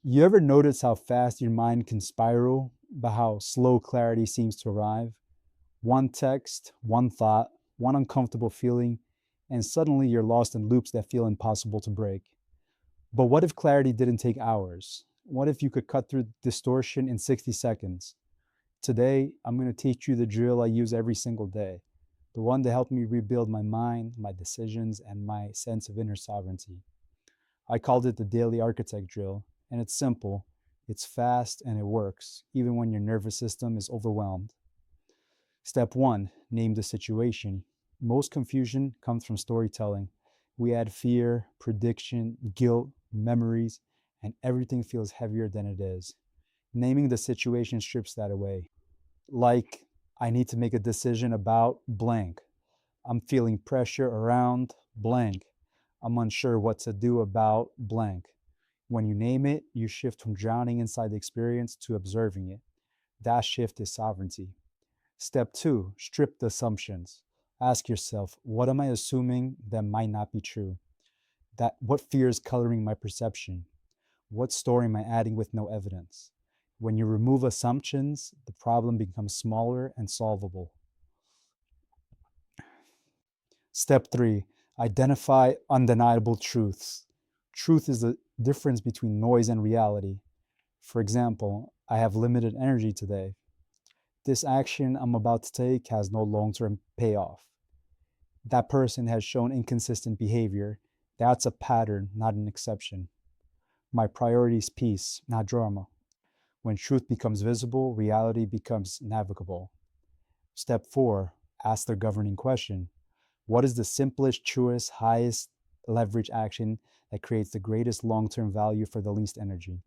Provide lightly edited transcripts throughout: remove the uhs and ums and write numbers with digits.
You ever notice how fast your mind can spiral, but how slow clarity seems to arrive? One text, one thought, one uncomfortable feeling, and suddenly you're lost in loops that feel impossible to break. But what if clarity didn't take hours? What if you could cut through distortion in 60 seconds? Today, I'm going to teach you the drill I use every single day, the one that helped me rebuild my mind, my decisions, and my sense of inner sovereignty. I called it the daily architect drill, and it's simple, it's fast, and it works, even when your nervous system is overwhelmed. Step one, name the situation. Most confusion comes from storytelling. We add fear, prediction, guilt, memories, and everything feels heavier than it is. Naming the situation strips that away. Like, I need to make a decision about blank. I'm feeling pressure around blank. I'm unsure what to do about blank. When you name it, you shift from drowning inside the experience to observing it. That shift is sovereignty. Step two, strip the assumptions. Ask yourself, what am I assuming that might not be true? What fear is coloring my perception? What story am I adding with no evidence? When you remove assumptions, the problem becomes smaller and solvable. Step three, identify undeniable truths. Truth is the difference between noise and reality. For example, I have limited energy today. This action I'm about to take has no long-term payoff. That person has shown inconsistent behavior. That's a pattern, not an exception. My priority is peace, not drama. When truth becomes visible, reality becomes navigable. Step four, ask the governing question. What is the simplest, truest, highest leverage action that creates the greatest long-term value for the least energy?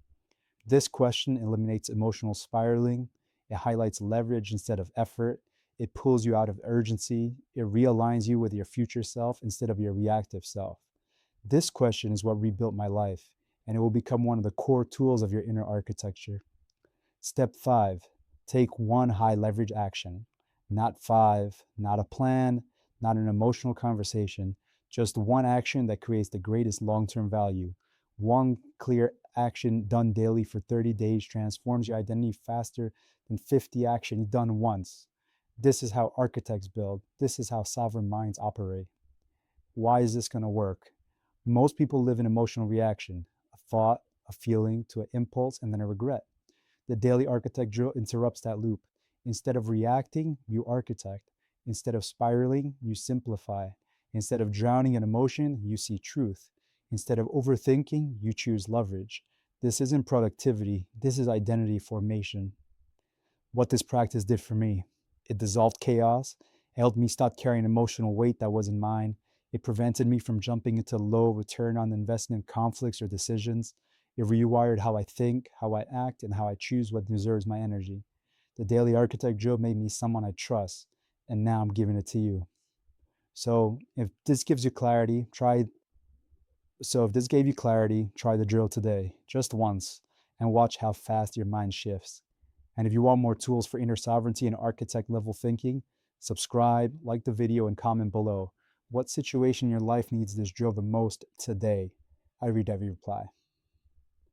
This question eliminates emotional spiraling. It highlights leverage instead of effort. It pulls you out of urgency. It realigns you with your future self instead of your reactive self. This question is what rebuilt my life, and it will become one of the core tools of your inner architecture. Step five, take one high leverage action. Not five, not a plan, not an emotional conversation, just one action that creates the greatest long-term value. One clear action done daily for 30 days transforms your identity faster than 50 actions done once. This is how architects build. This is how sovereign minds operate. Why is this going to work? Most people live in emotional reaction, a thought, a feeling to an impulse, and then a regret. The daily architect drill interrupts that loop. Instead of reacting, you architect. Instead of spiraling, you simplify. Instead of drowning in emotion, you see truth. Instead of overthinking, you choose leverage. This isn't productivity, this is identity formation. What this practice did for me: it dissolved chaos, it helped me stop carrying emotional weight that wasn't mine. It prevented me from jumping into low return on investment conflicts or decisions. It rewired how I think, how I act, and how I choose what deserves my energy. The daily architect drill made me someone I trust, and now I'm giving it to you. So if this gives you clarity, try So if this gave you clarity, try the drill today, just once, and watch how fast your mind shifts. And if you want more tools for inner sovereignty and architect level thinking, subscribe, like the video, and comment below. What situation in your life needs this drill the most today? I read every reply.